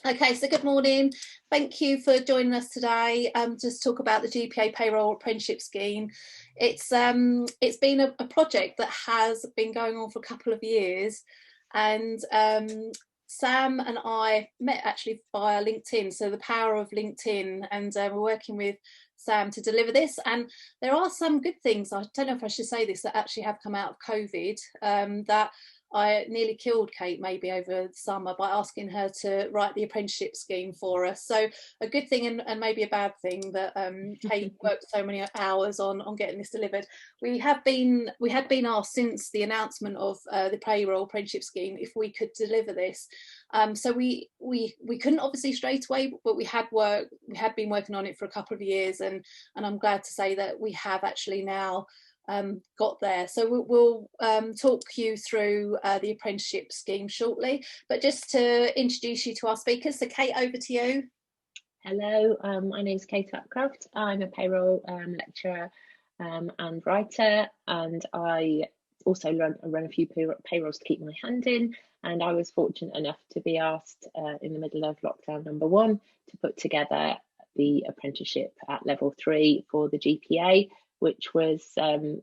Okay, so good morning. Thank you for joining us today to talk about the GPA Payroll Apprenticeship Scheme. It's been a project that has been going on for a couple of years, and Sam and I met actually via LinkedIn, so the power of LinkedIn, and we're working with Sam to deliver this. And there are some good things, I don't know if I should say this, that actually have come out of COVID, that I nearly killed Kate maybe over the summer by asking her to write the apprenticeship scheme for us. So a good thing and maybe a bad thing that Kate worked so many hours on getting this delivered. We had been asked since the announcement of the payroll apprenticeship scheme if we could deliver this. So we couldn't obviously straight away, but we had been working on it for a couple of years, and I'm glad to say that we have actually now got there. So we'll talk you through the apprenticeship scheme shortly, but just to introduce you to our speakers. So Kate, over to you. Hello, my name is Kate Upcraft. I'm a payroll lecturer and writer, and I also run a few payrolls to keep my hand in. And I was fortunate enough to be asked in the middle of lockdown number 1 to put together the apprenticeship at level 3 for the GPA, which was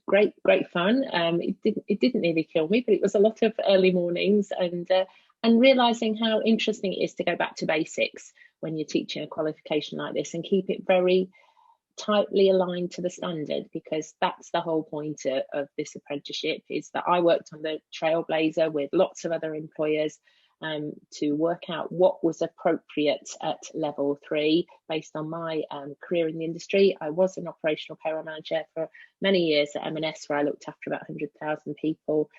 great fun. It didn't nearly kill me, but it was a lot of early mornings and realizing how interesting it is to go back to basics when you're teaching a qualification like this and keep it very tightly aligned to the standard, because that's the whole point of this apprenticeship, is that I worked on the Trailblazer with lots of other employers to work out what was appropriate at level 3 based on my career in the industry. I was an operational payroll manager for many years at M&S, where I looked after about 100,000 people.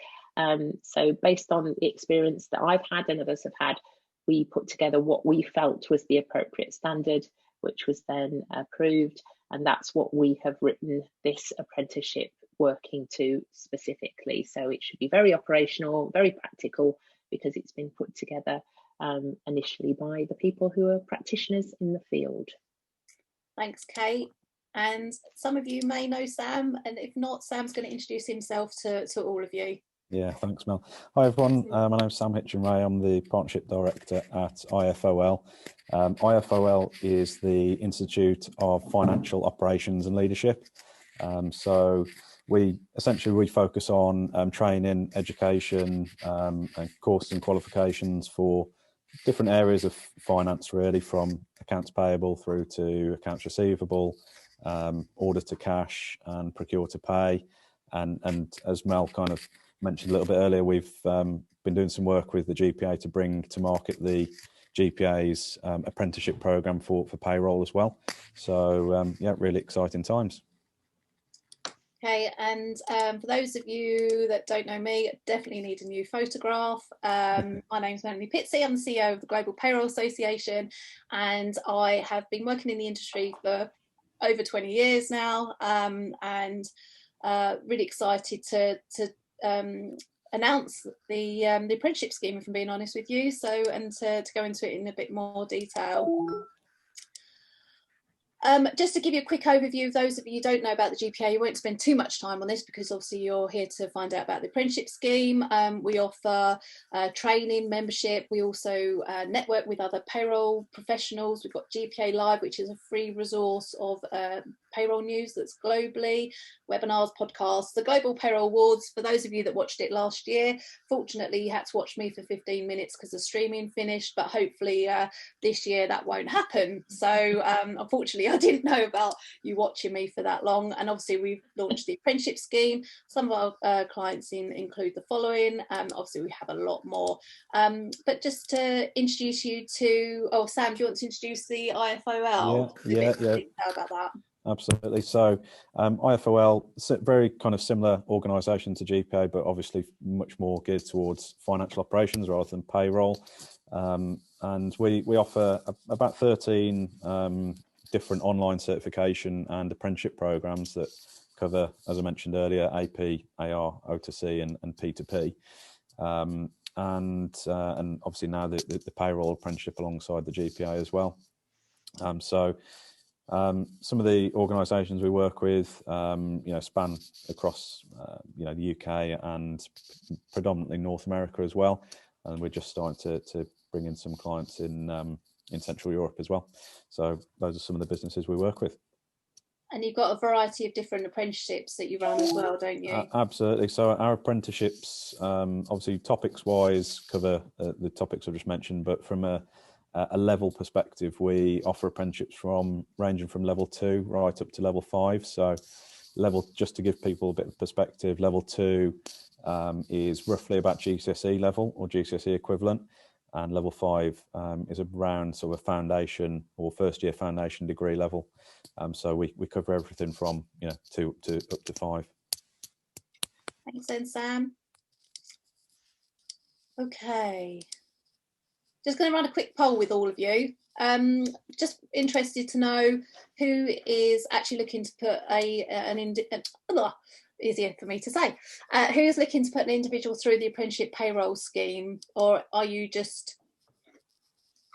So based on the experience that I've had and others have had, we put together what we felt was the appropriate standard, which was then approved. And that's what we have written this apprenticeship working to specifically. So it should be very operational, very practical, because it's been put together initially by the people who are practitioners in the field. Thanks, Kate. And some of you may know Sam, and if not, Sam's going to introduce himself to all of you. Yeah, thanks, Mel. Hi, everyone. My name's Sam Hitchin-Ray. I'm the Partnership Director at IFOL. IFOL is the Institute of Financial Operations and Leadership. So we focus on training, education, and courses and qualifications for different areas of finance, really, from accounts payable through to accounts receivable, order to cash, and procure to pay. And as Mel kind of mentioned a little bit earlier, we've been doing some work with the GPA to bring to market the GPA's Apprenticeship Programme for payroll as well. So yeah, really exciting times. Okay, and for those of you that don't know me, I definitely need a new photograph. My name's Melanie Pitsey. I'm the CEO of the Global Payroll Association, and I have been working in the industry for over 20 years now, and really excited to announce the apprenticeship scheme, if I'm being honest with you. So, and to go into it in a bit more detail. Just to give you a quick overview, of those of you who don't know about the GPA, you won't spend too much time on this because obviously you're here to find out about the apprenticeship scheme. We offer training, membership. We also network with other payroll professionals. We've got GPA Live, which is a free resource of payroll news that's globally, webinars, podcasts, the Global Payroll Awards. For those of you that watched it last year, fortunately you had to watch me for 15 minutes because the streaming finished, but hopefully this year that won't happen. So unfortunately I didn't know about you watching me for that long. And obviously we've launched the apprenticeship scheme. Some of our clients include the following. Obviously we have a lot more, but just to introduce you to, Sam, do you want to introduce the IFOL? Yeah. About that. Absolutely. So IFOL, very kind of similar organisation to GPA, but obviously much more geared towards financial operations rather than payroll. And we offer about 13 different online certification and apprenticeship programs that cover, as I mentioned earlier, AP, AR, O2C, and P2P. And obviously now the payroll apprenticeship alongside the GPA as well. Some of the organisations we work with, span across, the UK and predominantly North America as well. And we're just starting to bring in some clients in in Central Europe as well. So those are some of the businesses we work with. And you've got a variety of different apprenticeships that you run as well, don't you? Absolutely. So our apprenticeships, obviously topics-wise, cover the topics I've just mentioned, but from a level perspective, we offer apprenticeships ranging from level 2 right up to level 5. So level, just to give people a bit of perspective, level 2 is roughly about GCSE level or GCSE equivalent, and level 5 is around sort of a foundation or first year foundation degree level. So we cover everything from 2 to up to 5. Thanks then, Sam. Okay, just going to run a quick poll with all of you. Just interested to know who is actually looking to put easier for me to say, who's looking to put an individual through the apprenticeship payroll scheme, or are you just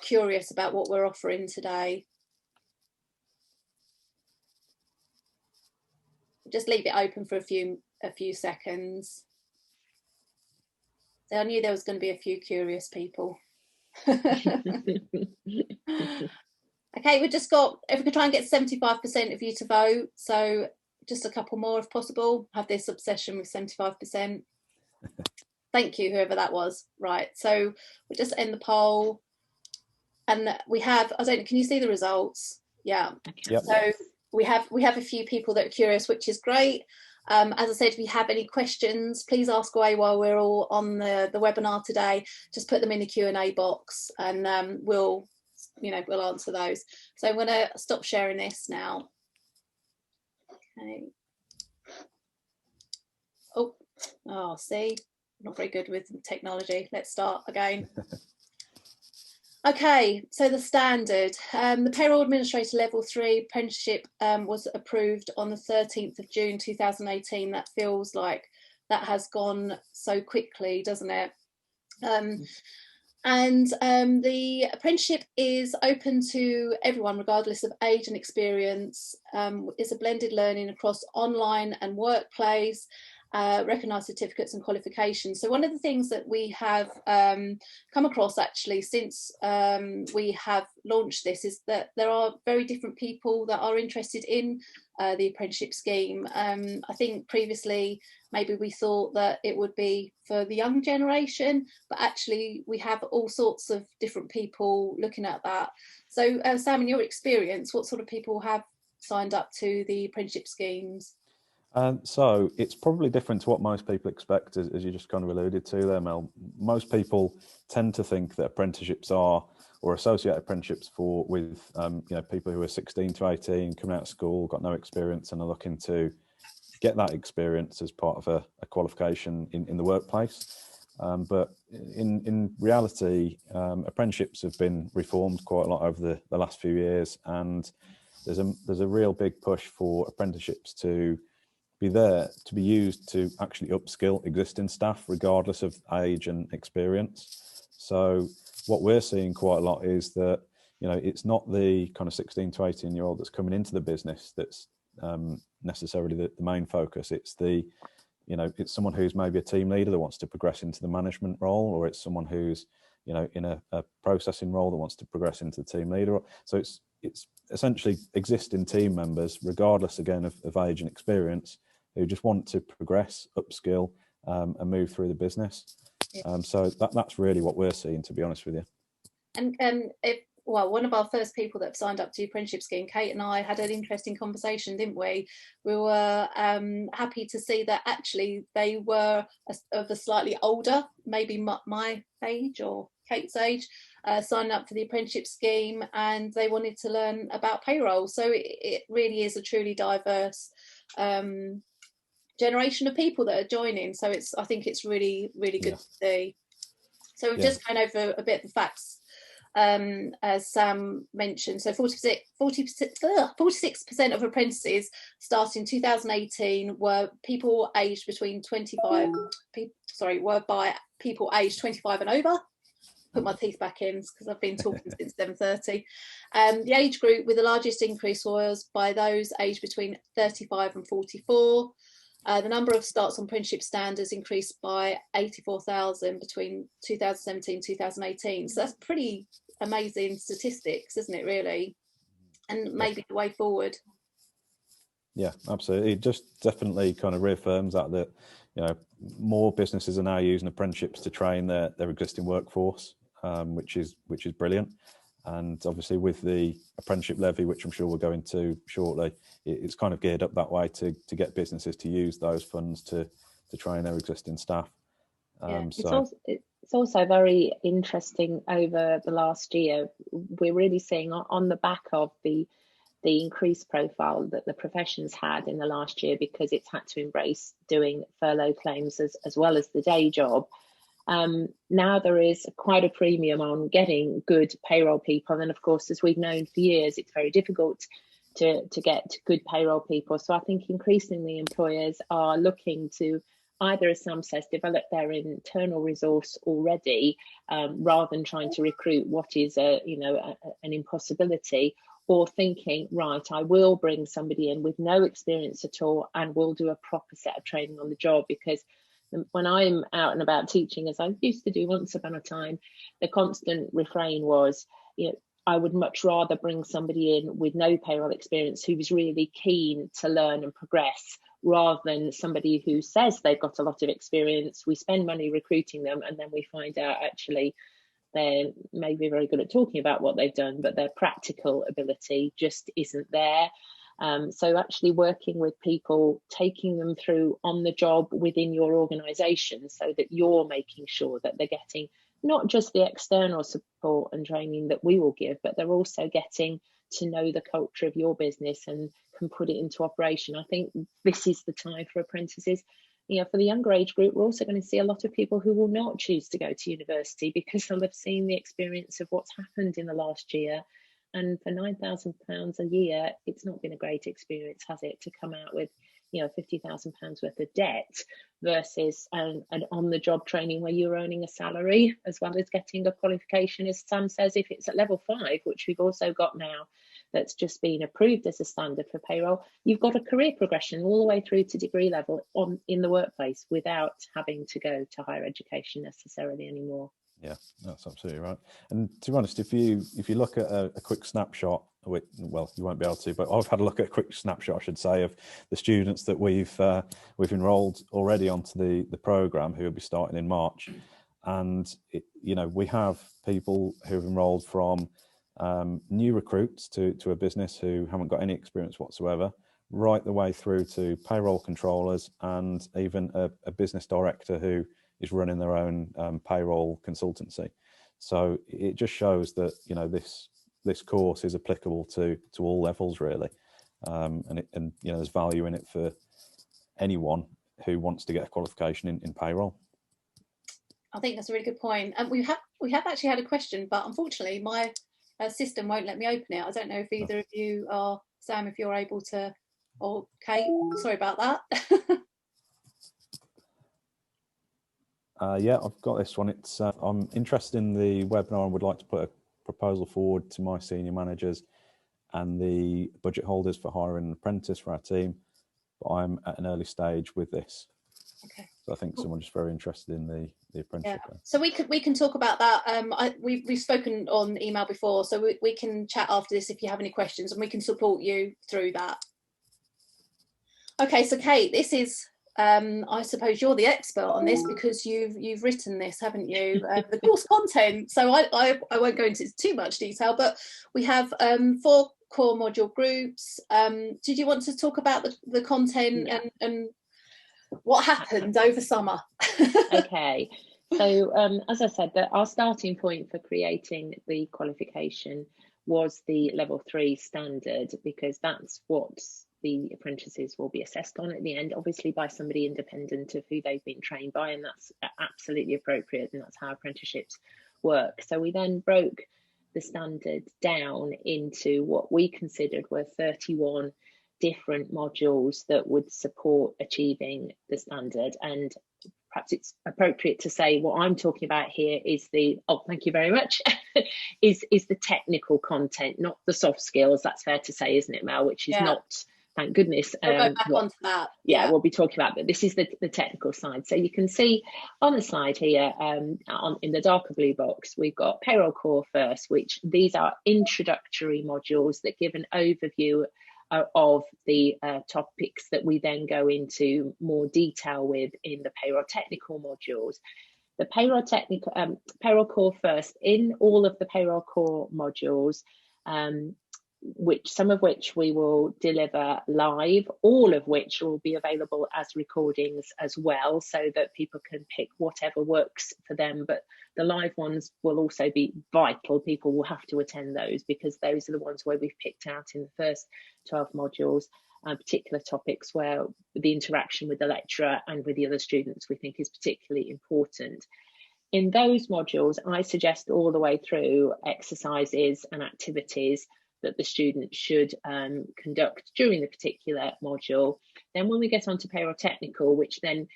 curious about what we're offering today? Just leave it open for a few seconds. So I knew there was going to be a few curious people. Okay, we've just got, if we could try and get 75% of you to vote, so just a couple more if possible. Have this obsession with 75%. Thank you, whoever that was. Right, so we'll just end the poll, and we have, I don't know, can you see the results? Yeah. Yep. So we have a few people that are curious, which is great. As I said, if you have any questions, please ask away while we're all on the webinar today. Just put them in the Q&A box, and we'll answer those. So I'm going to stop sharing this now. Okay. Oh, see, not very good with technology. Let's start again. Okay, so the standard, the Payroll Administrator Level 3 apprenticeship was approved on the 13th of June 2018. That feels like that has gone so quickly, doesn't it? And the apprenticeship is open to everyone, regardless of age and experience. It's a blended learning across online and workplace. Recognised certificates and qualifications. So one of the things that we have come across actually since we have launched this is that there are very different people that are interested in the apprenticeship scheme. I think previously maybe we thought that it would be for the young generation, but actually we have all sorts of different people looking at that. So Sam, in your experience, what sort of people have signed up to the apprenticeship schemes? So it's probably different to what most people expect, as you just kind of alluded to there, Mel. Most people tend to think that apprenticeships are, or associate apprenticeships with people who are 16 to 18, coming out of school, got no experience, and are looking to get that experience as part of a qualification in the workplace. But in reality, apprenticeships have been reformed quite a lot over the last few years, and there's a real big push for apprenticeships to be there, to be used to actually upskill existing staff regardless of age and experience. So what we're seeing quite a lot is that it's not the kind of 16 to 18 year old that's coming into the business that's necessarily the main focus. It's it's someone who's maybe a team leader that wants to progress into the management role, or it's someone who's in a processing role that wants to progress into the team leader. So it's essentially existing team members, regardless again of age and experience, who just want to progress, upskill, and move through the business. So that's really what we're seeing, to be honest with you. And one of our first people that signed up to the apprenticeship scheme, Kate and I had an interesting conversation, didn't we? We were happy to see that actually they were of a slightly older, maybe my age or Kate's age, signing up for the apprenticeship scheme, and they wanted to learn about payroll. So it really is a truly diverse generation of people that are joining. So I think it's really, really good to see. So we've just gone over a bit of the facts, as Sam mentioned. So 46% of apprentices starting in 2018 were people aged between 25, were by people aged 25 and over. Put my teeth back in because I've been talking since 7:30. The age group with the largest increase was by those aged between 35 and 44. The number of starts on Apprenticeship Standards increased by 84,000 between 2017 and 2018. So that's pretty amazing statistics, isn't it, really? And maybe the way forward. Yeah, absolutely. It just definitely kind of reaffirms that more businesses are now using apprenticeships to train their existing workforce, which is brilliant. And obviously with the apprenticeship levy, which I'm sure we'll go into shortly, it's kind of geared up that way to get businesses to use those funds to train their existing staff. It's also very interesting over the last year. We're really seeing on the back of the increased profile that the profession's had in the last year, because it's had to embrace doing furlough claims as well as the day job. Now there is quite a premium on getting good payroll people, and of course, as we've known for years, it's very difficult to get good payroll people. So I think increasingly employers are looking to either, as Sam says, develop their internal resource already, rather than trying to recruit what is an impossibility, or thinking, right, I will bring somebody in with no experience at all and we'll do a proper set of training on the job. Because when I'm out and about teaching, as I used to do once upon a time, the constant refrain was, I would much rather bring somebody in with no payroll experience who was really keen to learn and progress, rather than somebody who says they've got a lot of experience. We spend money recruiting them, and then we find out actually they're maybe very good at talking about what they've done, but their practical ability just isn't there. So actually working with people, taking them through on the job within your organisation, so that you're making sure that they're getting not just the external support and training that we will give, but they're also getting to know the culture of your business and can put it into operation. I think this is the time for apprentices. For the younger age group, we're also going to see a lot of people who will not choose to go to university because they'll have seen the experience of what's happened in the last year. And for £9,000 a year, it's not been a great experience, has it, to come out with £50,000 worth of debt versus an on-the-job training where you're earning a salary as well as getting a qualification. As Sam says, if it's at level 5, which we've also got now, that's just been approved as a standard for payroll, you've got a career progression all the way through to degree level in the workplace without having to go to higher education necessarily anymore. Yeah, that's absolutely right. And to be honest, if you look at a quick snapshot, well, you won't be able to, but I've had a look at a quick snapshot, I should say, of the students that we've enrolled already onto the programme who will be starting in March. And we have people who've enrolled from new recruits to a business who haven't got any experience whatsoever, right the way through to payroll controllers and even a business director who is running their own payroll consultancy. So it just shows that this course is applicable to all levels really, and there's value in it for anyone who wants to get a qualification in payroll. I think that's a really good point. And we have actually had a question, but unfortunately my system won't let me open it. I don't know if either of you are, Sam, if you're able to, or Kate, sorry about that. Yeah, I've got this one. It's I'm interested in the webinar and would like to put a proposal forward to my senior managers and the budget holders for hiring an apprentice for our team, but I'm at an early stage with this. Okay. So I think someone's just very interested in the apprenticeship. Yeah. So we can talk about that. We've spoken on email before, so we can chat after this if you have any questions, and we can support you through that. Okay, so Kate, this is I suppose you're the expert on this because you've written this, haven't you? The course content. So I won't go into too much detail, but we have 4 core module groups. Did you want to talk about the content and what happened over summer? Okay, so as I said, our starting point for creating the qualification was the level 3 standard, because that's what the apprentices will be assessed on at the end, obviously by somebody independent of who they've been trained by, and that's absolutely appropriate, and that's how apprenticeships work. So we then broke the standard down into what we considered were 31 different modules that would support achieving the standard. And perhaps it's appropriate to say what I'm talking about here is thank you very much, is the technical content, not the soft skills. That's fair to say, isn't it, Mel? Which is not thank goodness. We'll go back onto that. Yeah, we'll be talking about that. This is the technical side. So you can see on the slide here, in the darker blue box, we've got Payroll Core first, which these are introductory modules that give an overview of the topics that we then go into more detail with in the payroll technical modules. The payroll core first, in all of the payroll core modules, some of which we will deliver live, all of which will be available as recordings as well, so that people can pick whatever works for them. But the live ones will also be vital. People will have to attend those, because those are the ones where we've picked out in the first 12 modules particular topics where the interaction with the lecturer and with the other students we think is particularly important. In those modules, I suggest all the way through exercises and activities that the student should conduct during the particular module. Then when we get on to payroll technical, which then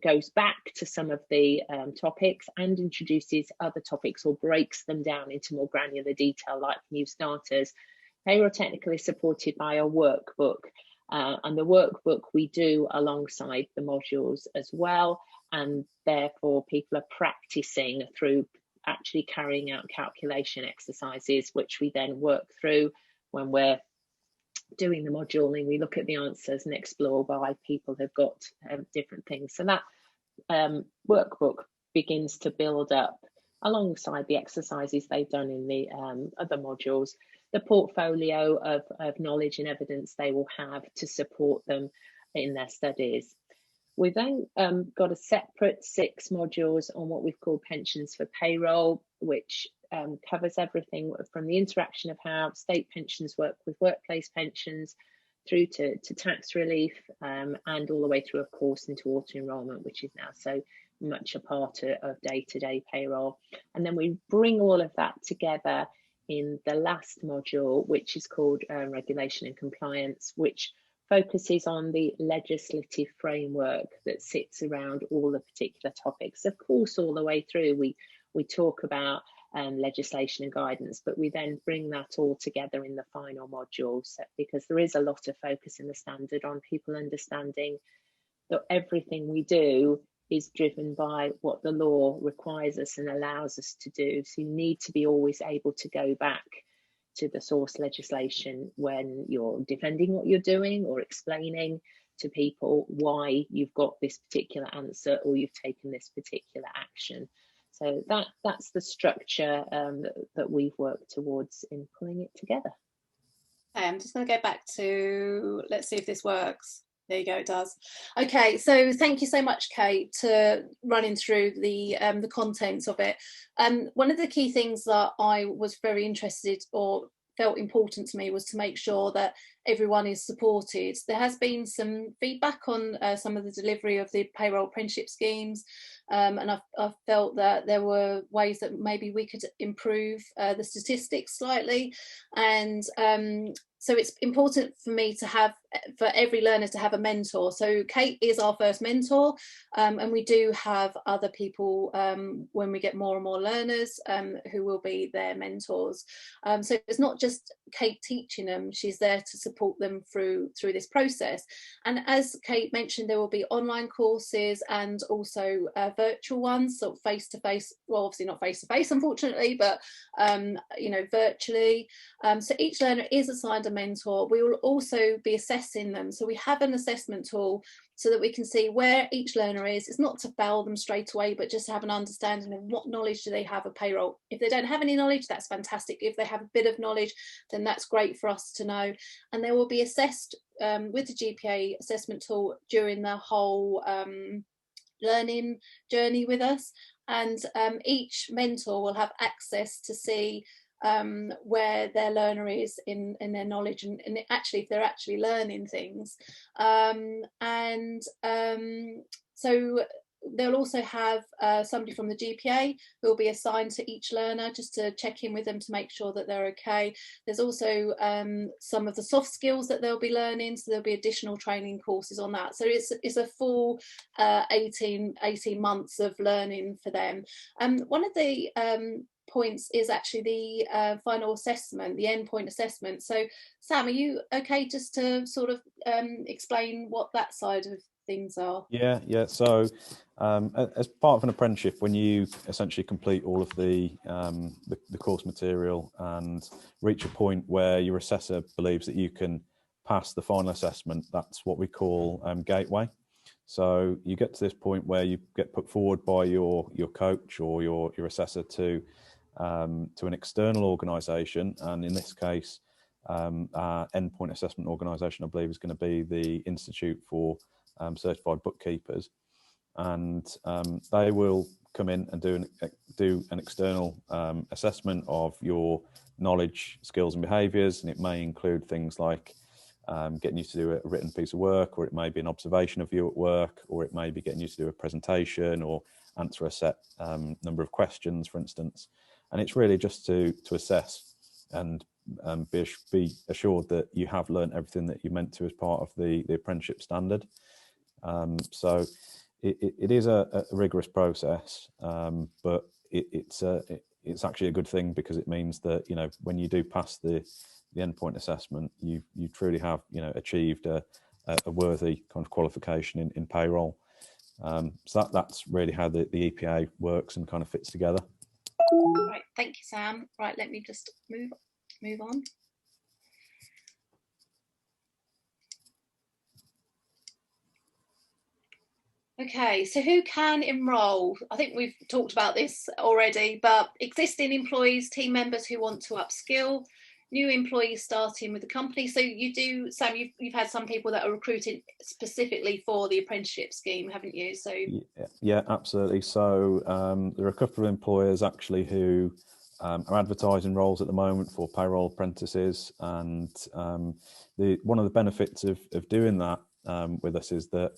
goes back to some of the topics and introduces other topics or breaks them down into more granular detail, like new starters, payroll technical is supported by a workbook, and the workbook we do alongside the modules as well, and therefore people are practicing through actually carrying out calculation exercises, which we then work through when we're doing the module, and we look at the answers and explore why people have got different things. So that workbook begins to build up alongside the exercises they've done in the other modules, the portfolio of knowledge and evidence they will have to support them in their studies. We've then got a separate 6 modules on what we've called pensions for payroll, which covers everything from the interaction of how state pensions work with workplace pensions through to tax relief, and all the way through, of course, into auto enrolment, which is now so much a part of day-to-day payroll. And then we bring all of that together in the last module, which is called regulation and compliance, which focuses on the legislative framework that sits around all the particular topics. Of course, all the way through, we talk about legislation and guidance, but we then bring that all together in the final modules, because there is a lot of focus in the standard on people understanding that everything we do is driven by what the law requires us and allows us to do. So you need to be always able to go back to the source legislation when you're defending what you're doing or explaining to people why you've got this particular answer or you've taken this particular action. So that's the structure that we've worked towards in pulling it together. I'm just going to go back to, let's see if this works. There you go, it does. Okay, so thank you so much, Kate, to running through the contents of it. One of the key things that I was very interested or felt important to me was to make sure that everyone is supported. There has been some feedback on some of the delivery of the payroll apprenticeship schemes, and I've felt that there were ways that maybe we could improve the statistics slightly, and so it's important for me to have, for every learner to have a mentor. So Kate is our first mentor, and we do have other people when we get more and more learners who will be their mentors. So it's not just Kate teaching them, she's there to support them through this process. And as Kate mentioned, there will be online courses and also virtual ones, sort of face-to-face, well, obviously not face-to-face, unfortunately, but you know, virtually. So each learner is assigned a mentor. We will also be assessing them, so we have an assessment tool so that we can see where each learner is. It's not to fail them straight away, but just to have an understanding of what knowledge do they have of payroll. If they don't have any knowledge, that's fantastic. If they have a bit of knowledge, then that's great for us to know. And they will be assessed with the GPA assessment tool during the whole learning journey with us. And each mentor will have access to see where their learner is in their knowledge and actually if they're actually learning things, so they'll also have somebody from the GPA who will be assigned to each learner just to check in with them to make sure that they're okay. There's also some of the soft skills that they'll be learning, so there'll be additional training courses on that. So it's a full 18 months of learning for them. One of the points is actually the final assessment, the endpoint assessment. So Sam, are you okay just to sort of explain what that side of things are? Yeah. So as part of an apprenticeship, when you essentially complete all of the course material and reach a point where your assessor believes that you can pass the final assessment, that's what we call gateway. So you get to this point where you get put forward by your coach or your assessor to an external organisation, and in this case, our endpoint assessment organisation, I believe, is going to be the Institute for Certified Bookkeepers, and they will come in and do an external assessment of your knowledge, skills, and behaviours, and it may include things like getting you to do a written piece of work, or it may be an observation of you at work, or it may be getting you to do a presentation or answer a set number of questions, for instance. And it's really just to assess and be assured that you have learned everything that you meant to as part of the Apprenticeship Standard. So it is a rigorous process, but it's actually a good thing, because it means that, you know, when you do pass the endpoint assessment, you truly have, you know, achieved a worthy kind of qualification in payroll. So that's really how the EPA works and kind of fits together. Right, thank you, Sam. Right, let me just move on. Okay, so who can enrol? I think we've talked about this already, but existing employees, team members who want to upskill, new employees starting with the company. So you do, Sam, you've had some people that are recruited specifically for the apprenticeship scheme, haven't you? So yeah, absolutely. So there are a couple of employers actually who are advertising roles at the moment for payroll apprentices, and one of the benefits of doing that with us is that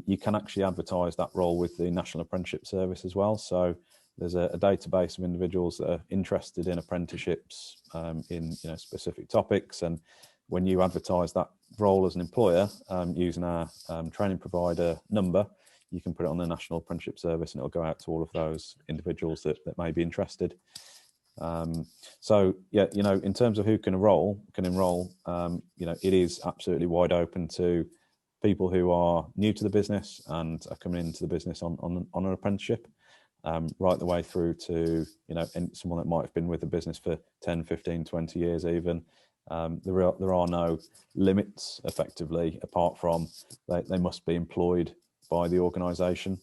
you can actually advertise that role with the National Apprenticeship Service as well. So there's a database of individuals that are interested in apprenticeships in, you know, specific topics, and when you advertise that role as an employer using our training provider number, you can put it on the National Apprenticeship Service, and it'll go out to all of those individuals that may be interested. So yeah, you know, in terms of who can enrol, you know, it is absolutely wide open to people who are new to the business and are coming into the business on an apprenticeship. Right the way through to, you know, someone that might have been with the business for 10, 15, 20 years even. There are no limits, effectively, apart from they must be employed by the organisation.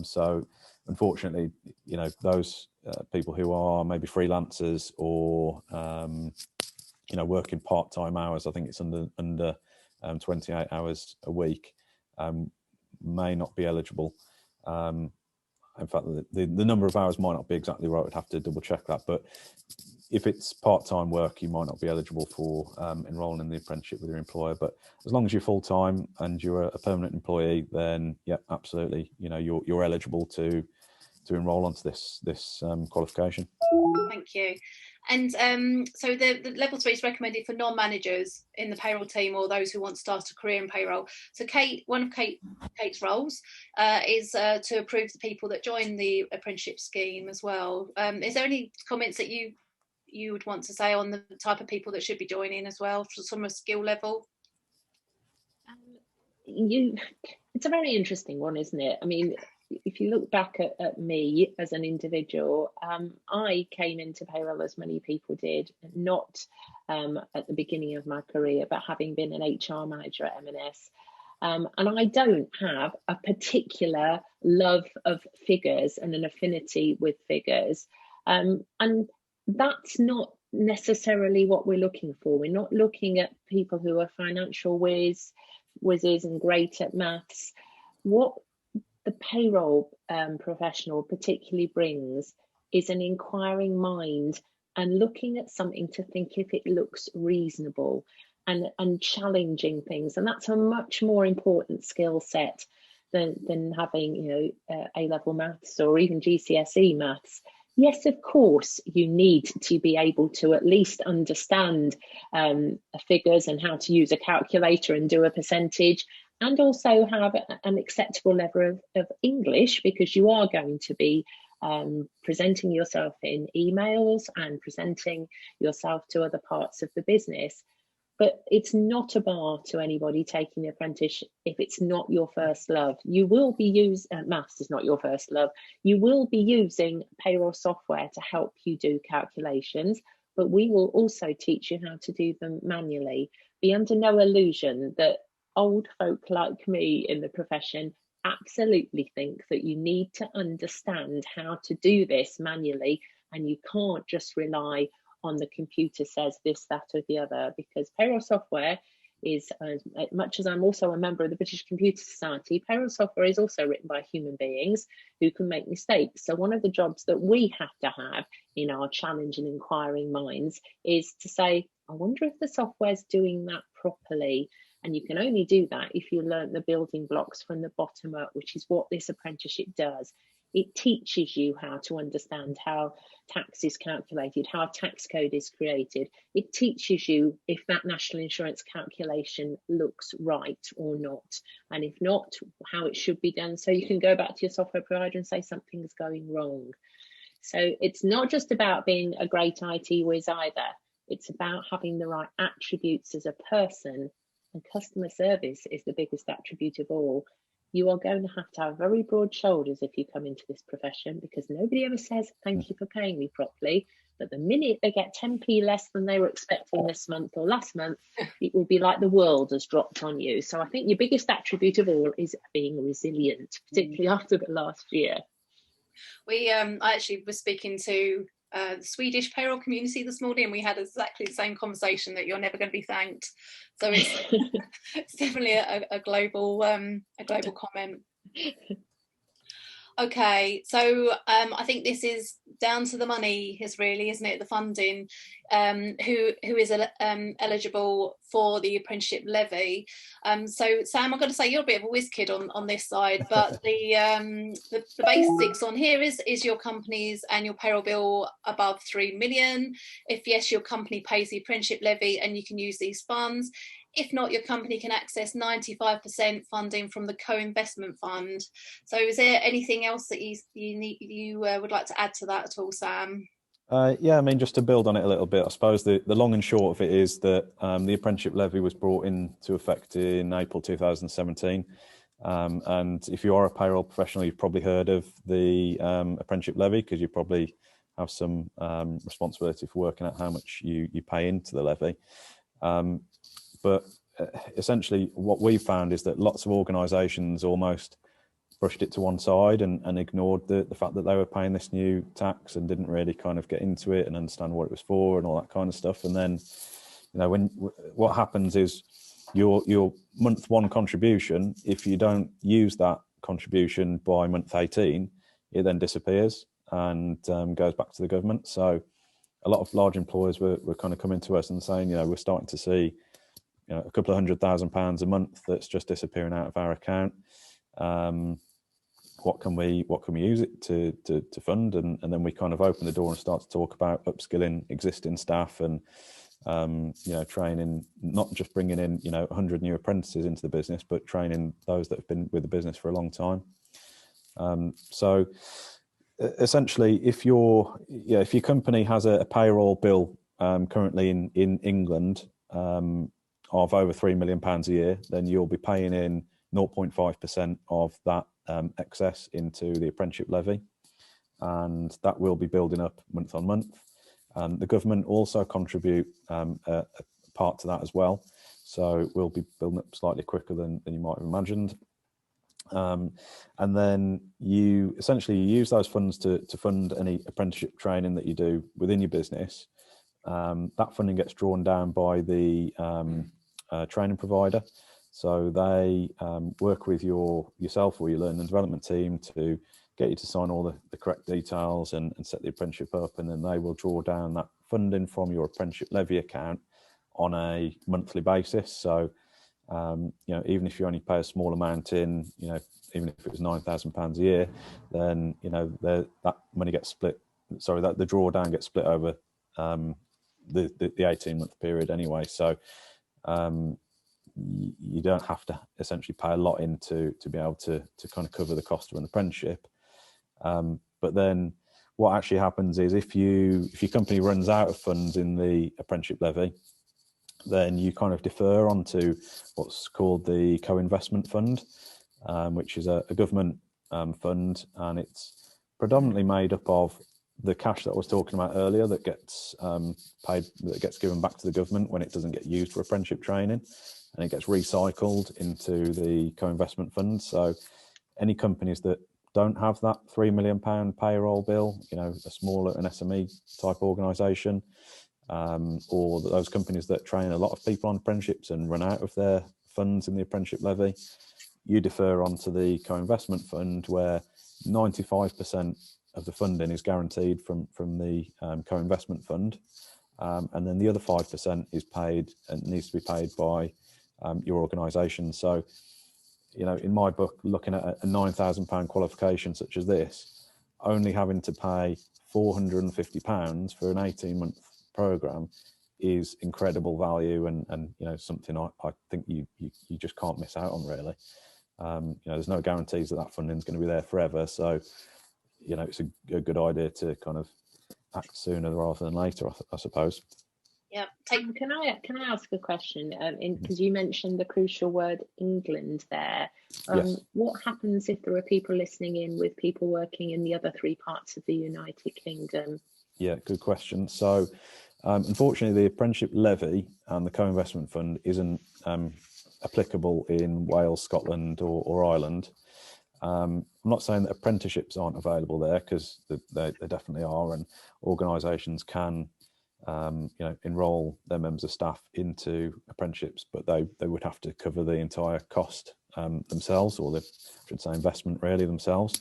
So unfortunately, you know, those people who are maybe freelancers or you know, working part-time hours, I think it's under 28 hours a week, may not be eligible. In fact, the number of hours might not be exactly right. We'd have to double check that. But if it's part-time work, you might not be eligible for enrolling in the apprenticeship with your employer. But as long as you're full-time and you're a permanent employee, then yeah, absolutely, you know, you're eligible to enrol onto this qualification. Thank you. And so the level 3 is recommended for non-managers in the payroll team or those who want to start a career in payroll. So Kate, one of Kate's roles is to approve the people that join the apprenticeship scheme as well. Is there any comments that you would want to say on the type of people that should be joining as well, from a skill level? It's a very interesting one, isn't it? I mean, if you look back at me as an individual, I came into payroll, as many people did, not at the beginning of my career, but having been an HR manager at M&S. And I don't have a particular love of figures and an affinity with figures. And that's not necessarily what we're looking for. We're not looking at people who are financial whizzes and great at maths. What the payroll professional particularly brings is an inquiring mind and looking at something to think if it looks reasonable and challenging things. And that's a much more important skill set than having, you know, A-level maths or even GCSE maths. Yes, of course, you need to be able to at least understand figures and how to use a calculator and do a percentage, and also have an acceptable level of English, because you are going to be presenting yourself in emails and presenting yourself to other parts of the business. But it's not a bar to anybody taking the apprentice if it's not your first love. You will be using, maths is not your first love, you will be using payroll software to help you do calculations, but we will also teach you how to do them manually. Be under no illusion that old folk like me in the profession absolutely think that you need to understand how to do this manually, and you can't just rely on the computer says this, that, or the other, because payroll software is, as much as I'm also a member of the British Computer Society, payroll software is also written by human beings who can make mistakes. So one of the jobs that we have to have in our challenge and inquiring minds is to say, I wonder if the software's doing that properly. And you can only do that if you learn the building blocks from the bottom up, which is what this apprenticeship does. It teaches you how to understand how tax is calculated, how a tax code is created. It teaches you if that national insurance calculation looks right or not, and if not, how it should be done. So you can go back to your software provider and say something's going wrong. So it's not just about being a great IT whiz either. It's about having the right attributes as a person, and customer service is the biggest attribute of all. You are going to have very broad shoulders if you come into this profession, because nobody ever says thank you for paying me properly. But the minute they get 10p less than they were expecting this month or last month, it will be like the world has dropped on you. So I think your biggest attribute of all is being resilient, particularly after the last year. I actually was speaking to the Swedish payroll community this morning, and we had exactly the same conversation, that you're never going to be thanked. So it's definitely a global comment. Okay, so I think this is down to the money, isn't it? The funding, who is eligible for the apprenticeship levy. So Sam, I'm going to say you're a bit of a whiz kid on this side, but the basics on here is your company's annual payroll bill above 3 million. If yes, your company pays the apprenticeship levy and you can use these funds. If not, your company can access 95% funding from the co-investment fund. So is there anything else that you would like to add to that at all, Sam? Yeah, I mean, just to build on it a little bit, I suppose the long and short of it is that the apprenticeship levy was brought into effect in April 2017. And if you are a payroll professional, you've probably heard of the apprenticeship levy, because you probably have some responsibility for working out how much you pay into the levy. But essentially what we found is that lots of organisations almost brushed it to one side and ignored the fact that they were paying this new tax, and didn't really kind of get into it and understand what it was for and all that kind of stuff. And then, what happens is your month one contribution, if you don't use that contribution by month 18, it then disappears and goes back to the government. So a lot of large employers were kind of coming to us and saying, we're starting to see a couple of £100,000 a month that's just disappearing out of our account. What can we use it to fund? And then we kind of open the door and start to talk about upskilling existing staff and training, not just bringing in 100 new apprentices into the business, but training those that have been with the business for a long time. So essentially, if your company has a payroll bill currently in England of over £3 million a year, then you'll be paying in 0.5% of that excess into the apprenticeship levy, and that will be building up month on month. The government also contribute a part to that as well, so we'll be building up slightly quicker than you might have imagined. And then you essentially use those funds to fund any apprenticeship training that you do within your business. That funding gets drawn down by the training provider. So they work with yourself or your learning and development team to get you to sign all the correct details and set the apprenticeship up, and then they will draw down that funding from your apprenticeship levy account on a monthly basis. So even if you only pay a small amount in, even if it was £9,000 a year, then that money gets split. Sorry, that the drawdown gets split over the 18-month period anyway. So you don't have to essentially pay a lot in to be able to kind of cover the cost of an apprenticeship. But then what actually happens is if your company runs out of funds in the apprenticeship levy, then you kind of defer onto what's called the co-investment fund, which is a government fund, and it's predominantly made up of the cash that I was talking about earlier that gets paid, that gets given back to the government when it doesn't get used for apprenticeship training, and it gets recycled into the co-investment fund. So any companies that don't have that £3 million payroll bill, a smaller, an SME type organisation, or those companies that train a lot of people on apprenticeships and run out of their funds in the apprenticeship levy, you defer onto the co-investment fund, where 95% of the funding is guaranteed from the co-investment fund, and then the other 5% is paid and needs to be paid by your organisation. So, in my book, looking at a £9,000 qualification such as this, only having to pay £450 for an 18-month programme is incredible value, and something I think you just can't miss out on, really. There's no guarantees that funding is going to be there forever, so it's a good idea to kind of act sooner rather than later, I suppose. Yeah. Can I ask a question? Because you mentioned the crucial word England there. Yes. What happens if there are people listening in with people working in the other 3 parts of the United Kingdom? Yeah, good question. So, unfortunately, the apprenticeship levy and the co-investment fund isn't applicable in Wales, Scotland, or Ireland. I'm not saying that apprenticeships aren't available there, because they definitely are, and organisations can enrol their members of staff into apprenticeships, but they would have to cover the entire cost themselves, or I should say investment really themselves.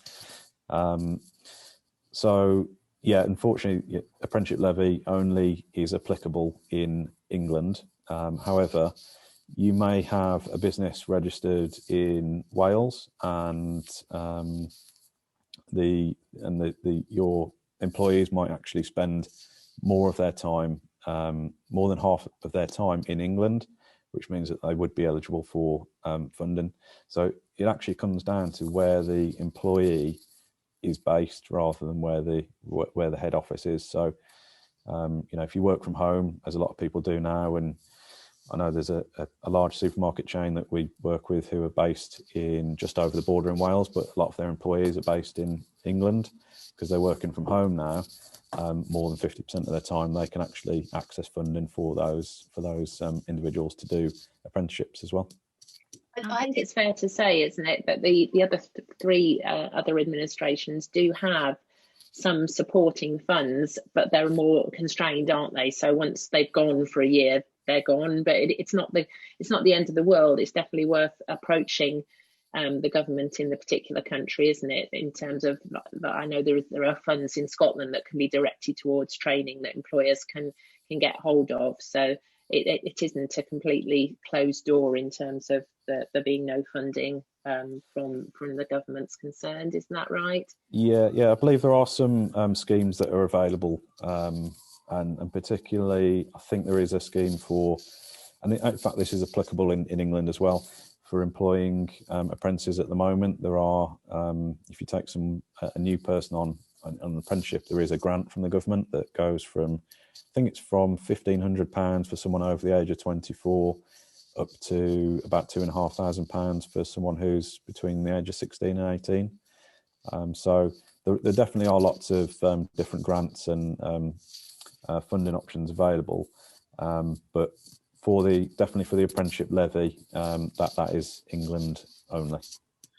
So yeah, unfortunately, apprenticeship levy only is applicable in England. However, you may have a business registered in Wales, and your employees might actually spend more of their time, more than half of their time in England, which means that they would be eligible for funding. So it actually comes down to where the employee is based rather than where the head office is. So if you work from home, as a lot of people do now, and I know there's a large supermarket chain that we work with who are based in just over the border in Wales, but a lot of their employees are based in England because they're working from home now. More than 50% of their time, they can actually access funding for those individuals to do apprenticeships as well. I think it's fair to say, isn't it, that the other 3 other administrations do have some supporting funds, but they're more constrained, aren't they? So once they've gone for a year, they're gone. But it's not the end of the world. It's definitely worth approaching the government in the particular country, isn't it? In terms of, I know there are funds in Scotland that can be directed towards training that employers can get hold of. So it isn't a completely closed door in terms of there being no funding from the government's concerned. Isn't that right? Yeah, I believe there are some schemes that are available, and particularly I think there is a scheme for, and in fact this is applicable in England as well, for employing apprentices at the moment. There are, if you take a new person on an apprenticeship, there is a grant from the government that goes from, I think it's from £1,500 for someone over the age of 24 up to about £2,500 for someone who's between the age of 16 and 18. So there definitely are lots of different grants and funding options available, but definitely for the apprenticeship levy, that is England only.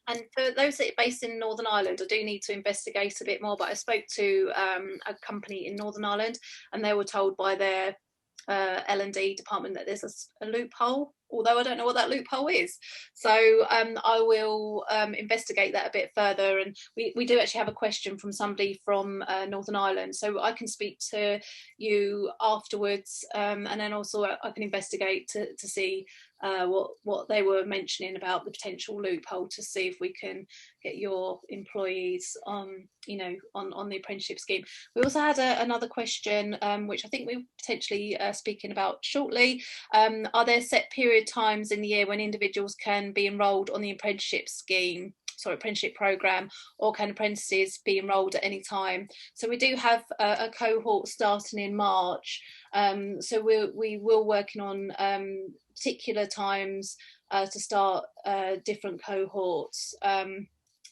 And for those that are based in Northern Ireland, I do need to investigate a bit more, but I spoke to a company in Northern Ireland, and they were told by their L&D department that there's a loophole, although I don't know what that loophole is. So I will investigate that a bit further, and we do actually have a question from somebody from Northern Ireland, so I can speak to you afterwards, and then also I can investigate to see what they were mentioning about the potential loophole, to see if we can get your employees on the apprenticeship scheme. We also had another question, which I think we're potentially speaking about shortly. Are there set period times in the year when individuals can be enrolled on the apprenticeship scheme? apprenticeship programme, or can apprentices be enrolled at any time? So we do have a cohort starting in March. So we will working on particular times to start different cohorts.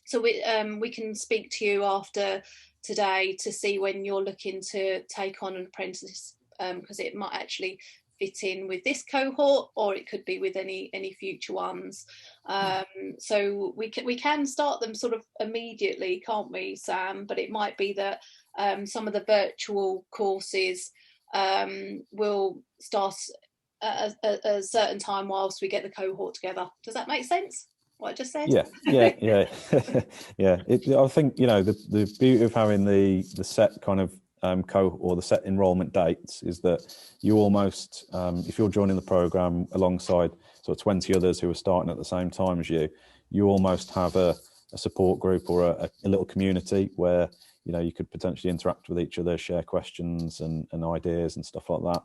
So we can speak to you after today to see when you're looking to take on an apprentice, because it might actually fit in with this cohort, or it could be with any future ones. So we can start them sort of immediately, can't we, Sam? But it might be that some of the virtual courses will start at a certain time whilst we get the cohort together. Does that make sense, what I just said? Yeah. Yeah. I think, you know, the beauty of having the set kind of cohort or the set enrolment dates is that you almost, if you're joining the program alongside sort of 20 others who are starting at the same time as you almost have a support group or a little community where, you know, you could potentially interact with each other, share questions and ideas and stuff like that,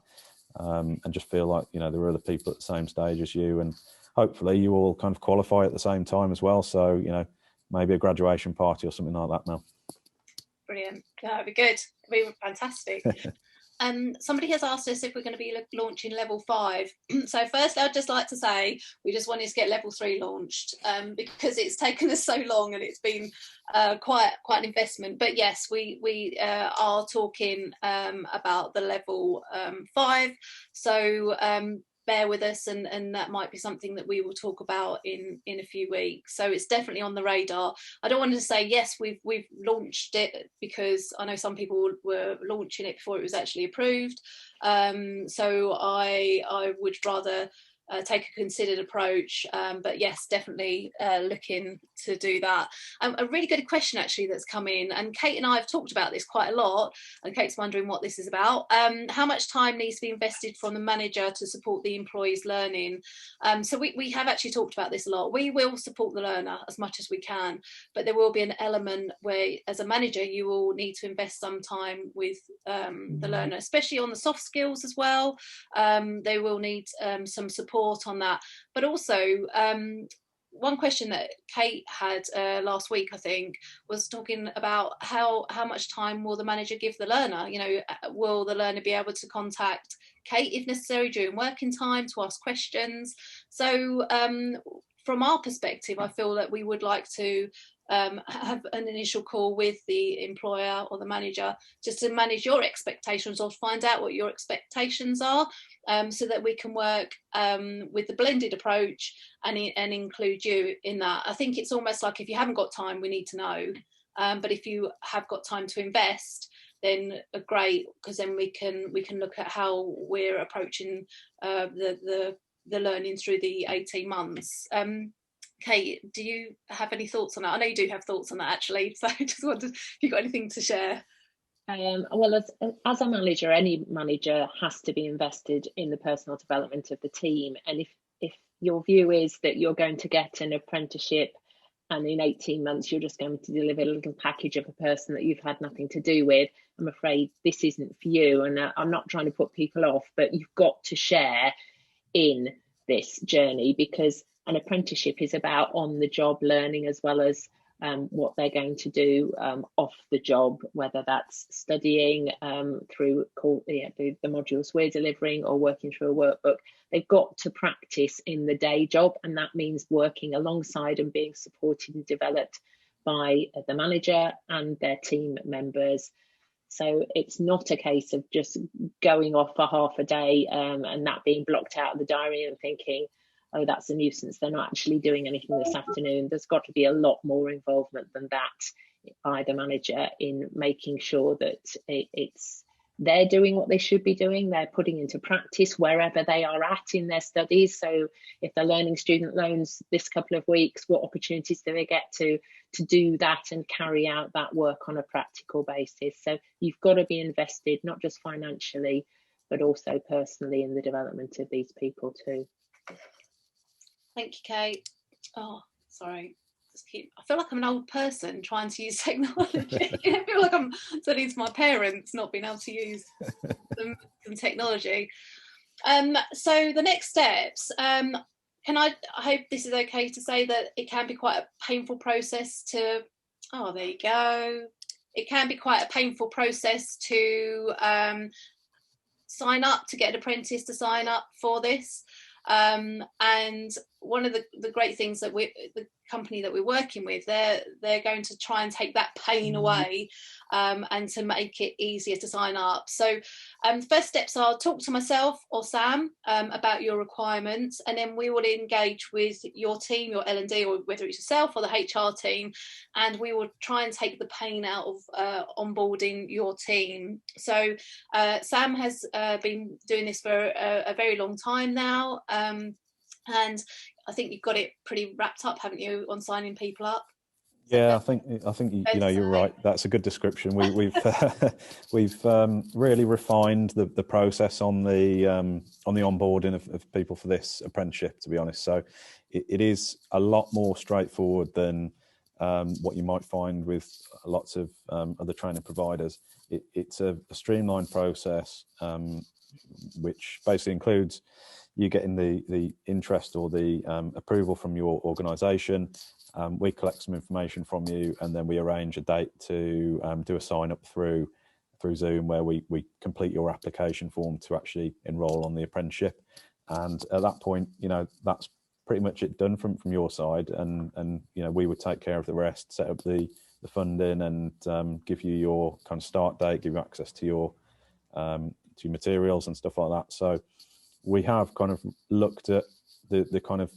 and just feel like, you know, there are other people at the same stage as you, and hopefully you all kind of qualify at the same time as well. So, you know, maybe a graduation party or something like that now. Brilliant. That'd be good. It'd be fantastic. Somebody has asked us if we're going to be launching level 5. So first, I'd just like to say we just wanted to get level 3 launched, because it's taken us so long and it's been quite an investment. But yes, we are talking about the level 5. So bear with us, and that might be something that we will talk about in a few weeks. So it's definitely on the radar. I don't want to say yes, we've launched it, because I know some people were launching it before it was actually approved. So I would rather take a considered approach, but yes, definitely looking to do that. A really good question actually that's come in, and Kate and I have talked about this quite a lot, and Kate's wondering what this is about. How much time needs to be invested from the manager to support the employee's learning? So we have actually talked about this a lot. We will support the learner as much as we can, but there will be an element where as a manager you will need to invest some time with the learner, especially on the soft skills as well. They will need some support on that, but also one question that Kate had last week, I think, was talking about how much time will the manager give the learner. You know, will the learner be able to contact Kate if necessary during working time to ask questions? So from our perspective, I feel that we would like to have an initial call with the employer or the manager just to manage your expectations, or find out what your expectations are, so that we can work with the blended approach and include you in that. I think it's almost like if you haven't got time, we need to know, but if you have got time to invest, then great, because then we can look at how we're approaching the learning through the 18 months. Kate, do you have any thoughts on that? I know you do have thoughts on that actually, so I just wondered if you've got anything to share. Well, as a manager, any manager has to be invested in the personal development of the team. And if your view is that you're going to get an apprenticeship and in 18 months you're just going to deliver a little package of a person that you've had nothing to do with, I'm afraid this isn't for you. And I'm not trying to put people off, but you've got to share in this journey, because an apprenticeship is about on-the-job learning as well as what they're going to do off the job, whether that's studying through the modules we're delivering or working through a workbook. They've got to practice in the day job, and that means working alongside and being supported and developed by the manager and their team members. So it's not a case of just going off for half a day and that being blocked out of the diary and thinking, oh, that's a nuisance, they're not actually doing anything this afternoon. There's got to be a lot more involvement than that by the manager in making sure that they're doing what they should be doing. They're putting into practice wherever they are at in their studies. So if they're learning student loans this couple of weeks, what opportunities do they get to do that and carry out that work on a practical basis? So you've got to be invested, not just financially, but also personally in the development of these people too. Thank you, Kate. Oh, sorry. I feel like I'm an old person trying to use technology. I feel like I'm turning to my parents not being able to use some technology. So the next steps, I hope this is okay to say that it can be quite a painful process to, oh, there you go. It can be quite a painful process to sign up, to get an apprentice to sign up for this. And one of the great things that the company that we're working with, they're going to try and take that pain away, and to make it easier to sign up. So first steps are talk to myself or Sam about your requirements, and then we will engage with your team, your L&D, or whether it's yourself or the HR team, and we will try and take the pain out of onboarding your team. So Sam has been doing this for a very long time now, and I think you've got it pretty wrapped up, haven't you, on signing people up? Yeah, I think you know, you're right. That's a good description. We've really refined the process on the onboarding of people for this apprenticeship, to be honest. So it is a lot more straightforward than what you might find with lots of other training providers. It's a streamlined process, which basically includes you getting the interest or the approval from your organisation. We collect some information from you, and then we arrange a date to do a sign up through Zoom, where we complete your application form to actually enrol on the apprenticeship. And at that point, you know, that's pretty much it done from your side, and you know, we would take care of the rest, set up the funding, and give you your kind of start date, give you access to your materials and stuff like that. So we have kind of looked at the kind of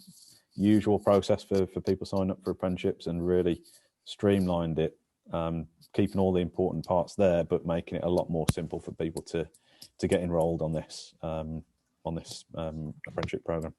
usual process for people signing up for apprenticeships and really streamlined it, keeping all the important parts there, but making it a lot more simple for people to get enrolled on this apprenticeship program.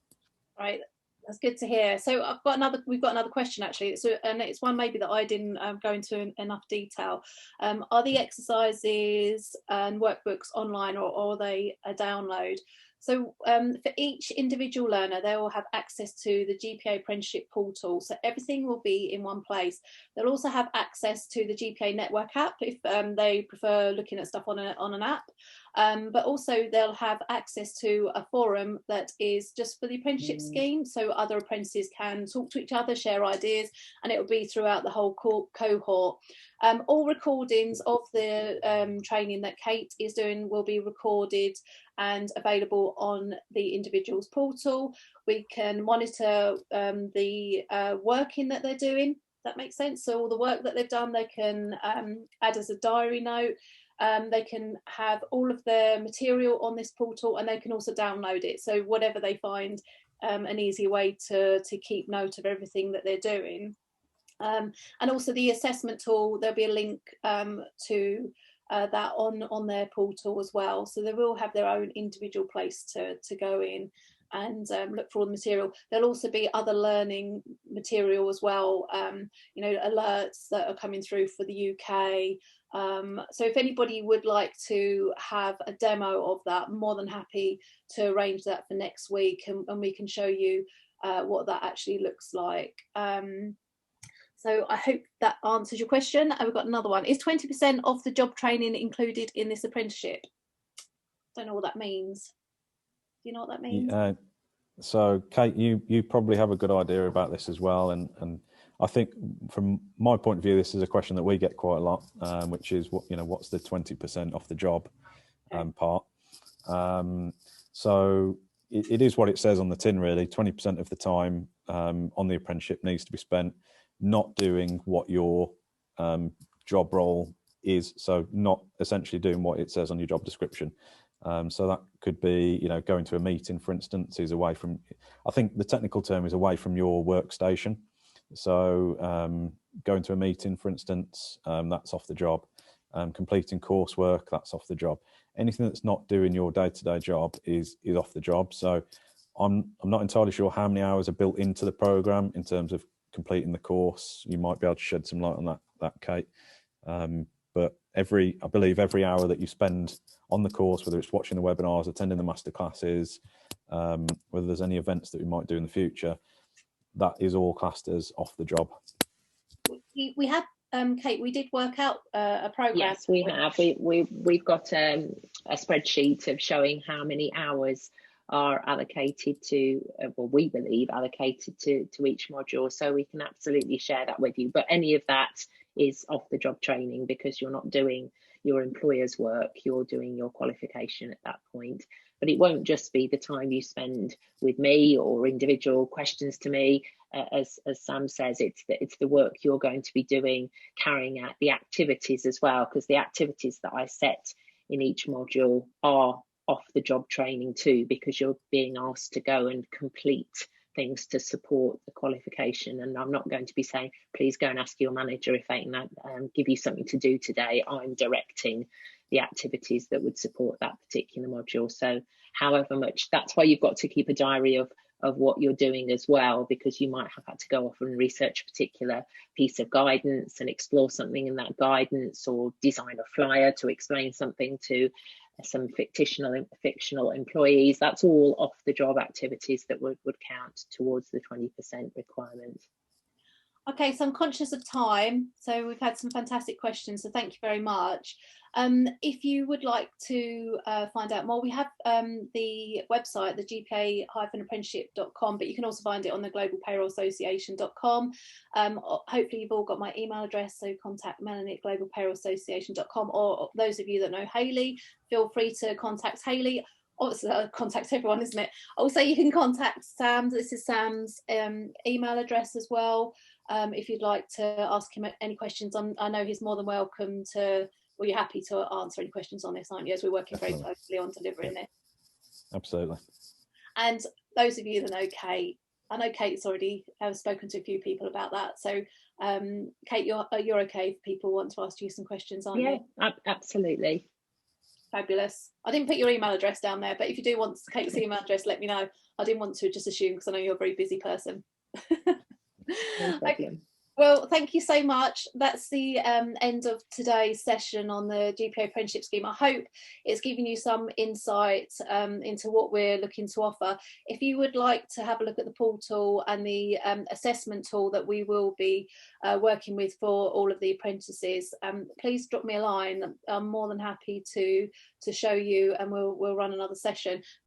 Right, that's good to hear. So we've got another question actually. So, and it's one maybe that I didn't go into enough detail. Are the exercises and workbooks online, or are they a download? So for each individual learner, they will have access to the GPA Apprenticeship portal. So everything will be in one place. They'll also have access to the GPA Network app if they prefer looking at stuff on an app. But also they'll have access to a forum that is just for the apprenticeship scheme. So other apprentices can talk to each other, share ideas, and it will be throughout the whole cohort. All recordings of the training that Kate is doing will be recorded and available on the individual's portal. We can monitor the working that they're doing. That makes sense. So all the work that they've done, they can add as a diary note. They can have all of their material on this portal, and they can also download it. So whatever they find an easy way to keep note of everything that they're doing. And also the assessment tool, there'll be a link to that on their portal as well. So they will have their own individual place to go in and look for all the material. There'll also be other learning material as well, you know, alerts that are coming through for the UK. So if anybody would like to have a demo of that, I'm more than happy to arrange that for next week, and we can show you what that actually looks like. So I hope that answers your question. And we've got another one. Is 20% of the job training included in this apprenticeship? Don't know what that means. Do you know what that means? So Kate, you probably have a good idea about this as well. And I think from my point of view, this is a question that we get quite a lot, which is what's the 20% off the job part? So it is what it says on the tin, really. 20% of the time on the apprenticeship needs to be spent not doing what your job role is, so not essentially doing what it says on your job description. So that could be, going to a meeting, for instance, is away from, I think the technical term is away from your workstation. So going to a meeting, for instance, that's off the job. Completing coursework, that's off the job. Anything that's not doing your day-to-day job is off the job. So I'm not entirely sure how many hours are built into the program in terms of completing the course. You might be able to shed some light on that Kate. But I believe every hour that you spend on the course, whether it's watching the webinars, attending the master classes, whether there's any events that we might do in the future, that is all classed as off the job. We have, Kate, we did work out a program. Yes, we have. We've got a spreadsheet of showing how many hours are allocated to, well, we believe allocated to each module, so we can absolutely share that with you. But any of that is off the job training, because you're not doing your employer's work, you're doing your qualification at that point. But it won't just be the time you spend with me or individual questions to me. As Sam says, it's the work you're going to be doing, carrying out the activities as well, because the activities that I set in each module are off the job training too, because you're being asked to go and complete things to support the qualification. And I'm not going to be saying, please go and ask your manager if they can give you something to do today. I'm directing the activities that would support that particular module. So however much, that's why you've got to keep a diary of what you're doing as well, because you might have had to go off and research a particular piece of guidance and explore something in that guidance, or design a flyer to explain something to some fictional employees. That's all off the job activities that would count towards the 20% requirement. Okay, so I'm conscious of time, so we've had some fantastic questions, so thank you very much. If you would like to find out more, we have the website, the GPA-apprenticeship.com, but you can also find it on the Global Payroll Association.com. Hopefully you've all got my email address, so contact Melanie at globalpayrollassociation.com, or those of you that know Hayley, feel free to contact Hayley. Also, contact everyone, isn't it? Also, you can contact Sam. This is Sam's email address as well. If you'd like to ask him any questions, I know he's more than welcome to. Well, you're happy to answer any questions on this, aren't you? As we're working very closely on delivering this. Absolutely. And those of you that know Kate, I know Kate's already spoken to a few people about that. So, Kate, you're okay if people want to ask you some questions, aren't you? Yeah, absolutely. Fabulous. I didn't put your email address down there, but if you do want Kate's email address, let me know. I didn't want to just assume, because I know you're a very busy person. No problem. Okay. Well, thank you so much. That's the end of today's session on the GPA Apprenticeship Scheme. I hope it's given you some insight into what we're looking to offer. If you would like to have a look at the portal and the assessment tool that we will be working with for all of the apprentices, please drop me a line. I'm more than happy to show you, and we'll run another session.